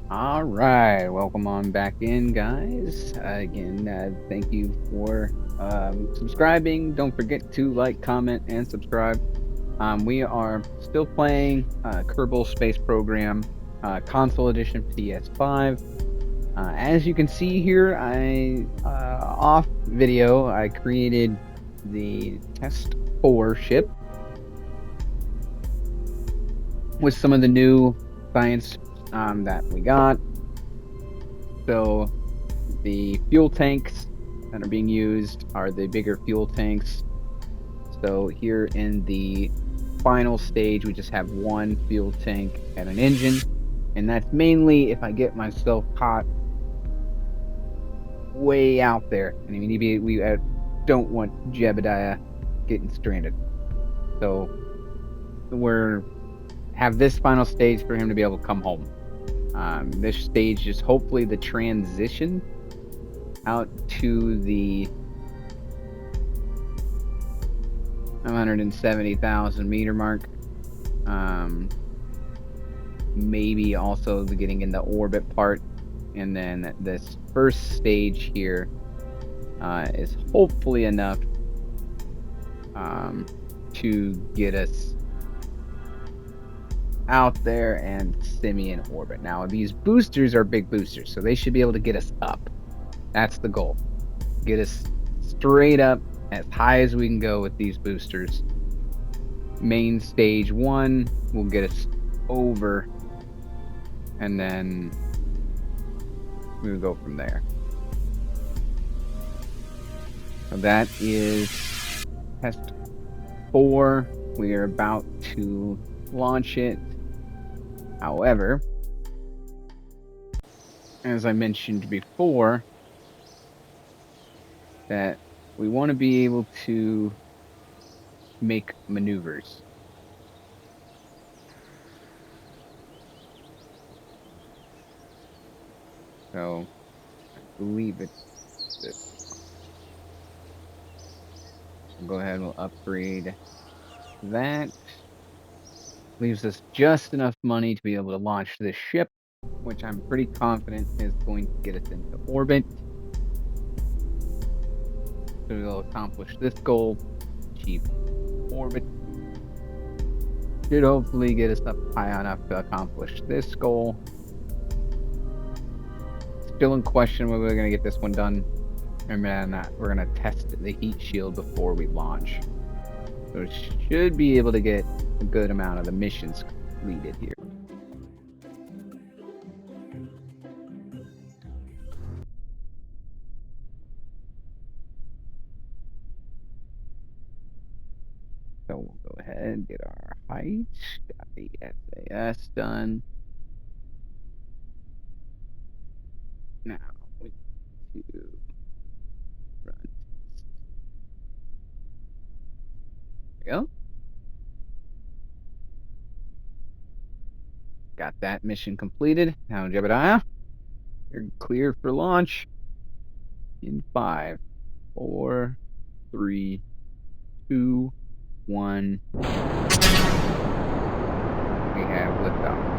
All right, welcome on back in, guys. Again, thank you for subscribing. Don't forget to like, comment, and subscribe. We are still playing Kerbal Space Program Console Edition PS5. As you can see here, off video I created the Test 4 ship with some of the new science that we got. So the fuel tanks that are being used are the bigger fuel tanks. So here in the final stage, we just have one fuel tank and an engine. And that's mainly if I get myself caught way out there. I mean, we don't want Jebediah getting stranded. So we're have this final stage for him to be able to come home. This stage is hopefully the transition out to the 170,000 meter mark. Maybe also the getting in the orbit part, and then this first stage here is hopefully enough to get us out there and semi in orbit. Now these boosters are big boosters, so they should be able to get us up. That's the goal. Get us straight up as high as we can go with these boosters. Main stage 1 will get us over, and then we will go from there. So that is test 4. We are about to launch it. However, as I mentioned before, that we want to be able to make maneuvers. So I believe it's this. We'll go ahead and we'll upgrade that. Leaves us just enough money to be able to launch this ship, which I'm pretty confident is going to get us into orbit. So we'll accomplish this goal, achieve orbit. Should hopefully get us up high enough to accomplish this goal. Still in question whether we're going to get this one done. Or not. We're going to test the heat shield before we launch. So we should be able to get a good amount of the missions completed here. So we'll go ahead and get our height. Got the SAS done. Now we need to run. There we go. Got that mission completed. Now, Jebediah, you're clear for launch in 5, 4, 3, 2, 1. We have liftoff.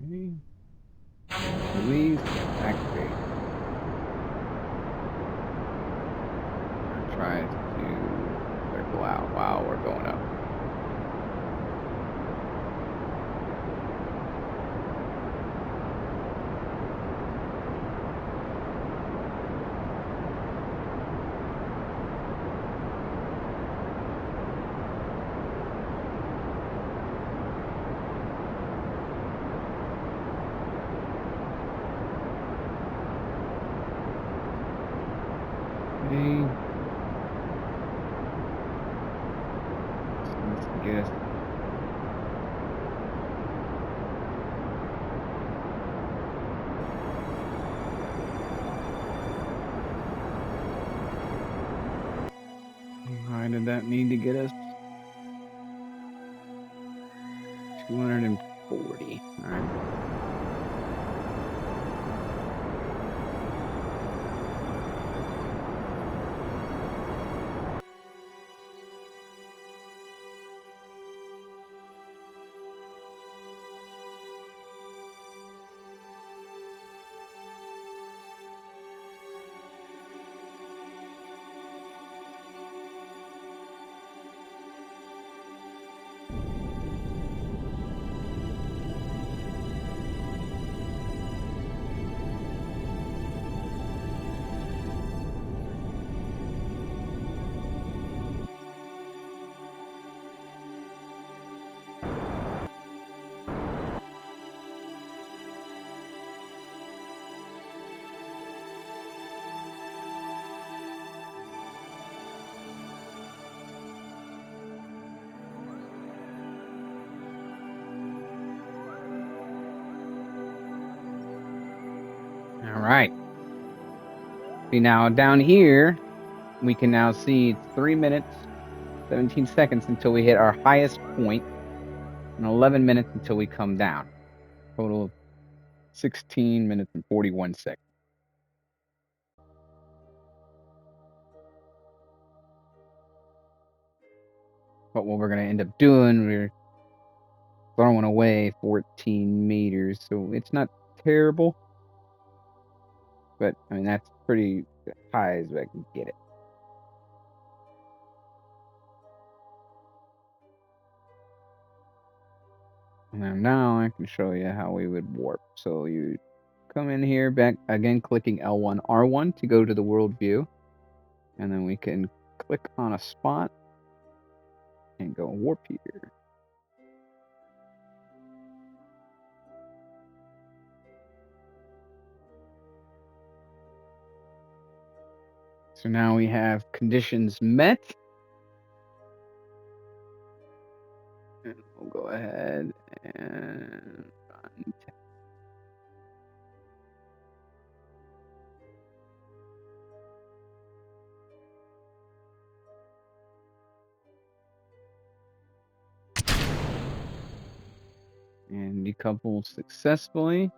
Okay. Release, activate. Try to circle out while we're going up. Okay. This needs to get us. Why did that need to get us? 240. All right. All right. See, now down here, we can now see it's 3 minutes, 17 seconds until we hit our highest point, and 11 minutes until we come down. Total of 16 minutes and 41 seconds. But what we're going to end up doing, we're throwing away 14 meters, so it's not terrible. But, I mean, that's pretty high as I can get it. Now I can show you how we would warp. So you come in here, back again, clicking L1, R1 to go to the world view. And then we can click on a spot and go warp here. So now we have conditions met. And we'll go ahead and run. And decouple successfully.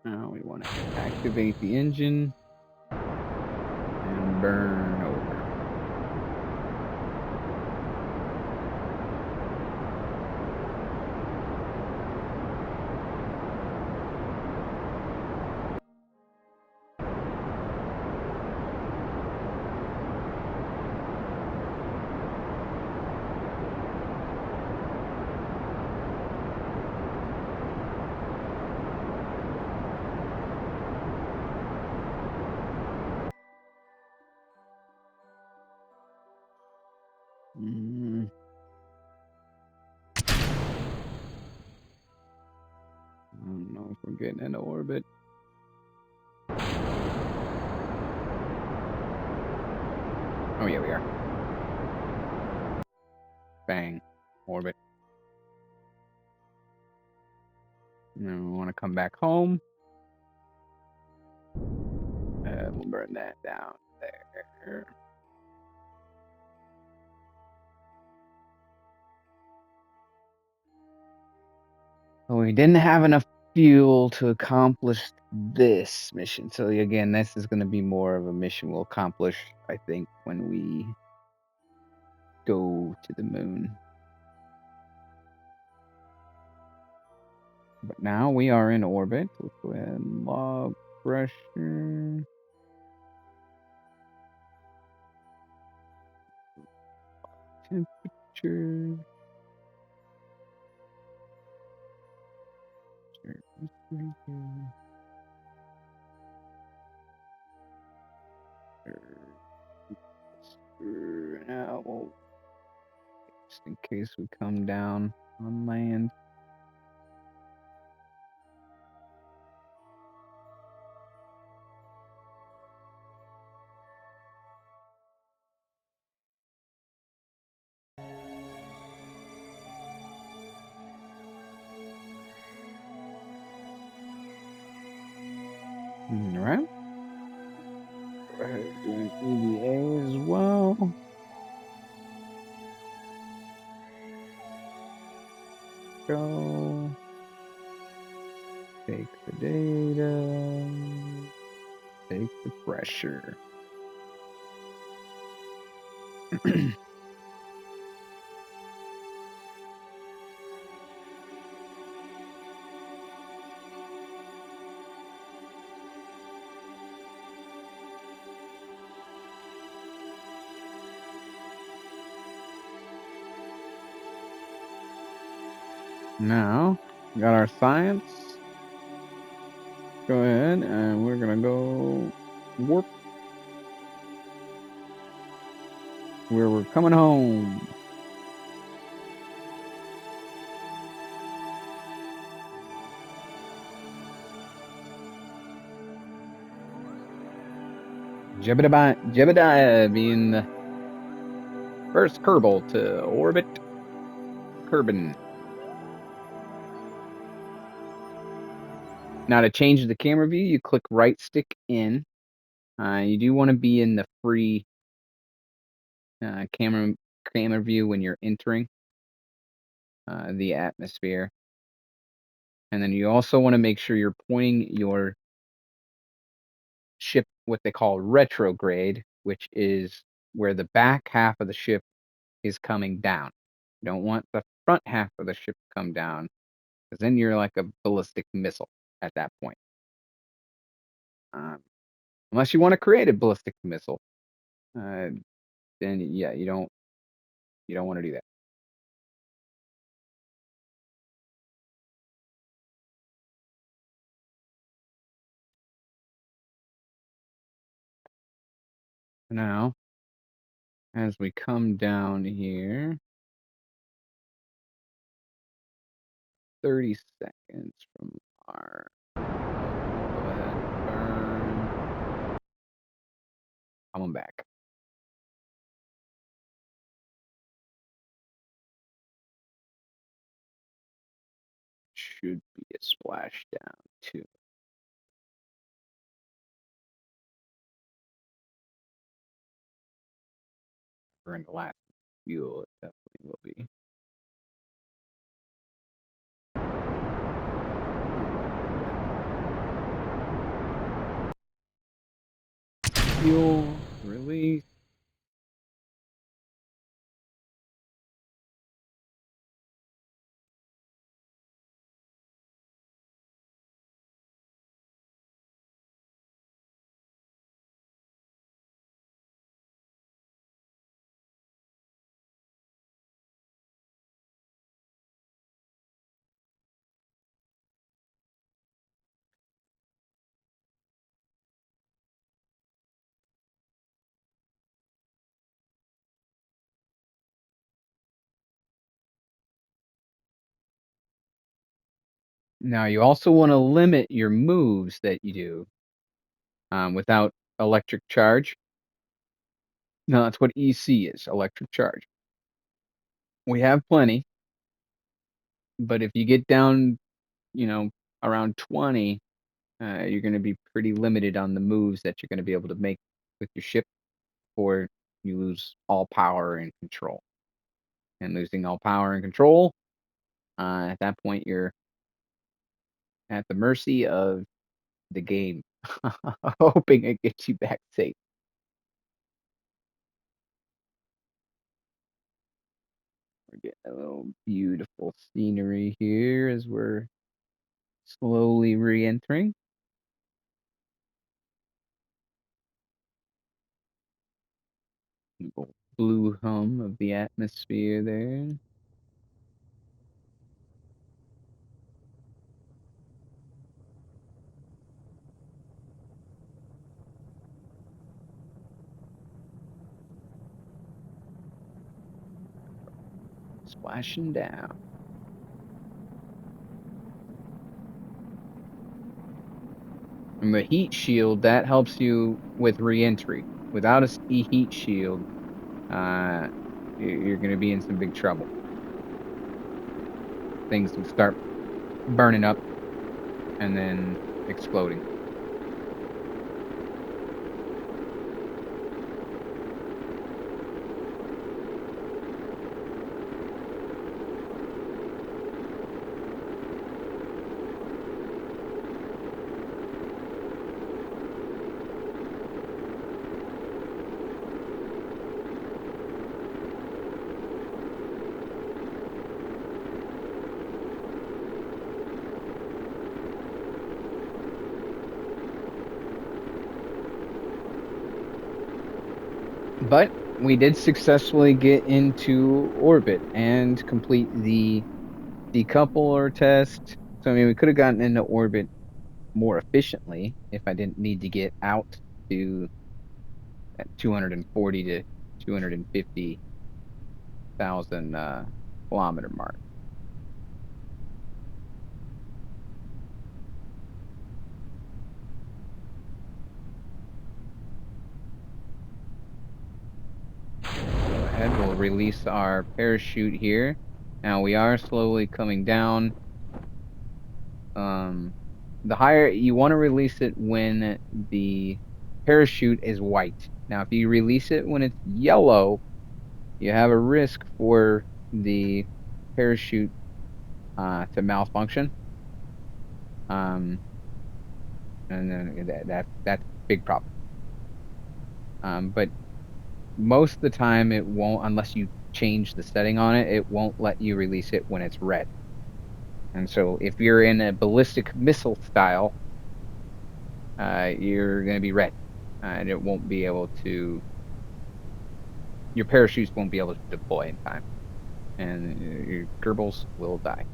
Now we want to activate the engine and burn over. I don't know if we're getting into orbit. Oh yeah, we are. Bang. Orbit. Now we want to come back home. We'll burn that down there. We didn't have enough fuel to accomplish this mission. So again, this is going to be more of a mission we'll accomplish, I think, when we go to the moon. But now we are in orbit. Let's go ahead and log pressure. Temperature. Now, just in case we come down on land. All right. Go ahead and do an EVA as well. Go. Take the data. Take the pressure. Now, got our science. Go ahead and we're gonna go warp where we're coming home. Jebediah being the first Kerbal to orbit Kerbin. Now to change the camera view, you click right stick in. You do want to be in the free camera view when you're entering the atmosphere. And then you also want to make sure you're pointing your ship what they call retrograde, which is where the back half of the ship is coming down. You don't want the front half of the ship to come down, because then you're like a ballistic missile at that point. Unless you want to create a ballistic missile, then yeah, you don't want to do that. Now, as we come down here, 30 seconds from our go ahead, burn. Coming back. Should be a splashdown too. We're in the last fuel, it definitely will be. Fuel release. Now you also want to limit your moves that you do without electric charge. No, that's what EC is, electric charge. We have plenty, but if you get down, around 20, you're going to be pretty limited on the moves that you're going to be able to make with your ship before you lose all power and control. And losing all power and control, at that point, you're at the mercy of the game, hoping it gets you back safe. We're getting a little beautiful scenery here as we're slowly re-entering. Little blue hum of the atmosphere there. Splashing down. And the heat shield, that helps you with re-entry. Without a heat shield, you're going to be in some big trouble. Things will start burning up and then exploding. But we did successfully get into orbit and complete the decoupler test. So I mean, we could have gotten into orbit more efficiently if I didn't need to get out to that 240 to 250,000 kilometer mark. Go ahead, we'll release our parachute here. Now we are slowly coming down. Um, the higher you want to release it when the parachute is white. Now, if you release it when it's yellow, you have a risk for the parachute to malfunction. Um, and then that's a big problem. But most of the time it won't, unless you change the setting on it, it won't let you release it when it's red. And so if you're in a ballistic missile style, you're going to be red, and it won't be able to. Your parachutes won't be able to deploy in time, and your Kerbals will die.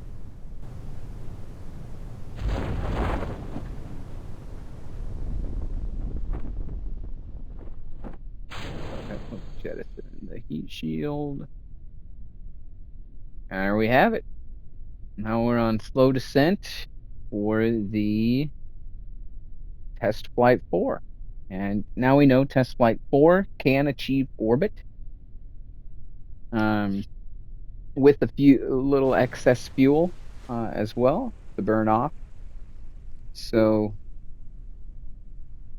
Let's jettison the heat shield. And there we have it. Now we're on slow descent for the test flight 4. And now we know test flight 4 can achieve orbit um, with a few little excess fuel as well to burn off. So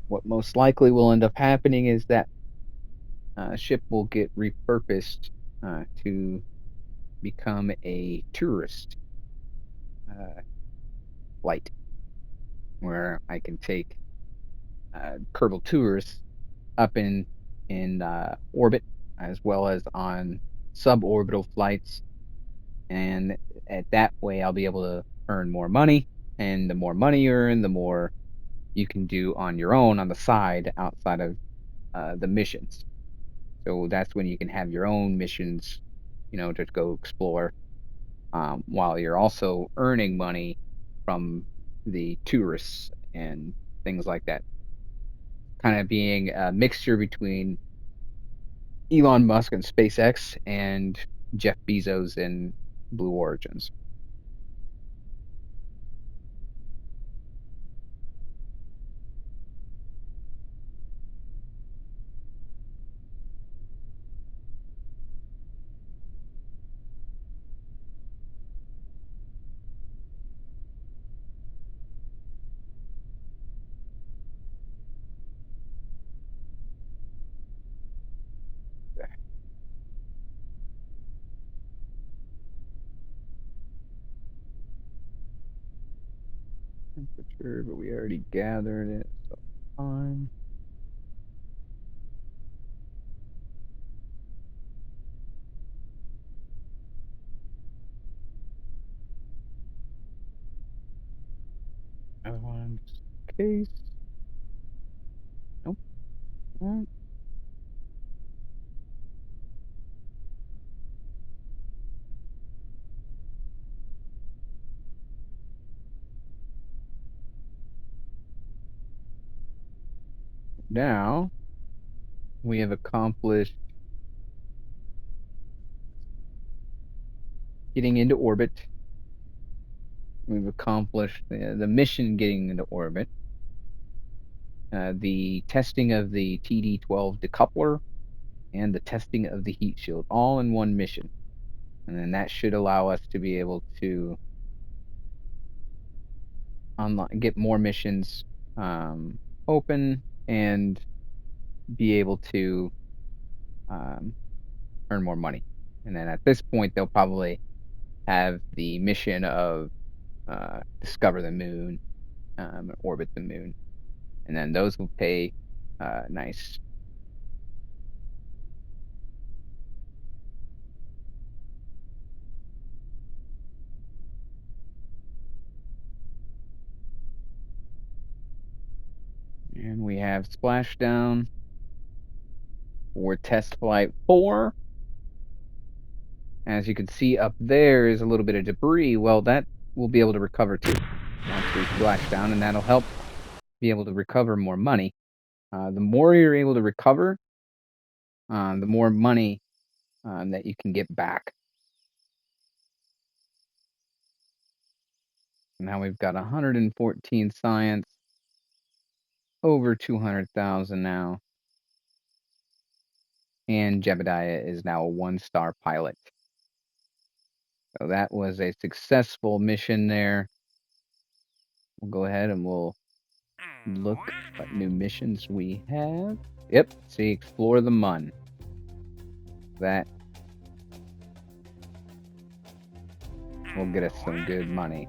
what most likely will end up happening is that ship will get repurposed to become a tourist uh, flight where I can take Kerbal tourists up in orbit as well as on suborbital flights, and at that way I'll be able to earn more money, and the more money you earn, the more you can do on your own on the side outside of the missions. So that's when you can have your own missions, to go explore, while you're also earning money from the tourists and things like that. Kind of being a mixture between Elon Musk and SpaceX and Jeff Bezos and Blue Origins. Temperature, but we already gathered it, so fine. Other one, just in case. Nope. Alright. Now we have accomplished getting into orbit. We've accomplished the mission getting into orbit. The testing of the TD-12 decoupler and the testing of the heat shield all in one mission. And then that should allow us to be able to get more missions um, open and be able to um, earn more money. And then at this point, they'll probably have the mission of discover the moon, orbit the moon, and then those will pay nice. And we have splashdown for test flight 4. As you can see up there is a little bit of debris. Well, that we'll be able to recover too once we splash down, and that'll help be able to recover more money. The more you're able to recover, the more money that you can get back. Now we've got 114 science, over 200,000 now, and Jebediah is now a 1-star pilot. So that was a successful mission there. We'll go ahead and we'll look what new missions we have. Yep, see, explore the Mun. That will get us some good money.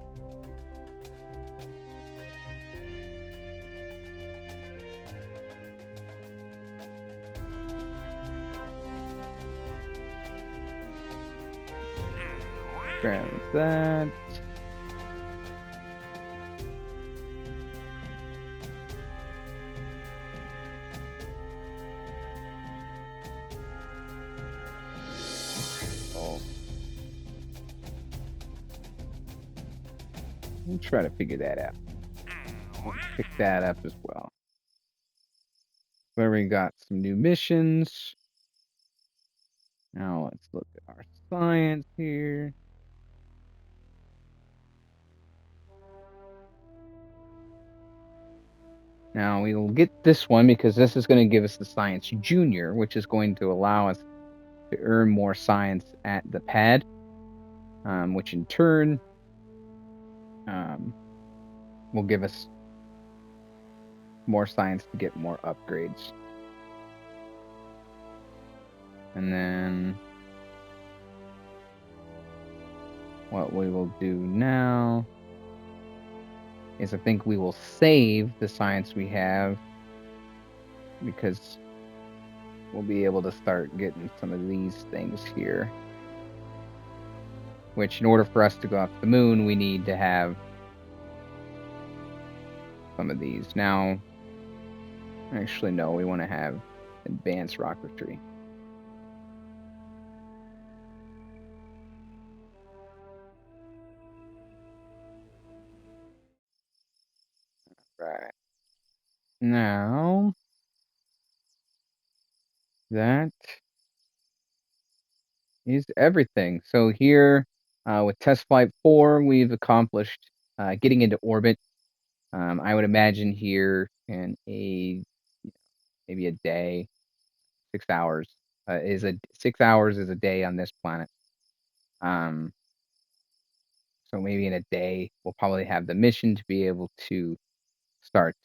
Grab that. Oh. We'll try to figure that out. We'll pick that up as well. Where we got some new missions. Now let's look at our science here. Now we will get this one because this is going to give us the Science Junior, which is going to allow us to earn more science at the pad, which in turn will give us more science to get more upgrades. And then what we will do now is I think we will save the science we have, because we'll be able to start getting some of these things here. Which, in order for us to go off the moon, we need to have some of these. Now, actually, no, we want to have advanced rocketry. Right. Now, that is everything. So here, with test flight 4, we've accomplished getting into orbit. I would imagine here in maybe a day, 6 hours, 6 hours is a day on this planet. So maybe in a day, we'll probably have the mission to be able to start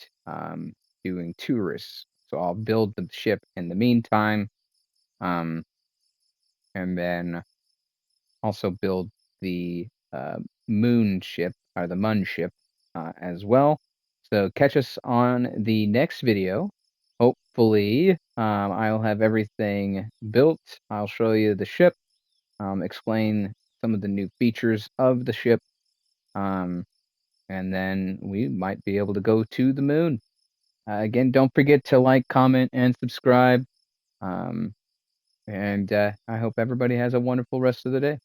doing tourists. So I'll build the ship in the meantime, and then also build the moon ship, or the Mun ship, as well. So catch us on the next video. Hopefully, I'll have everything built. I'll show you the ship, explain some of the new features of the ship, and then we might be able to go to the moon. Again, don't forget to like, comment, and subscribe. And I hope everybody has a wonderful rest of the day.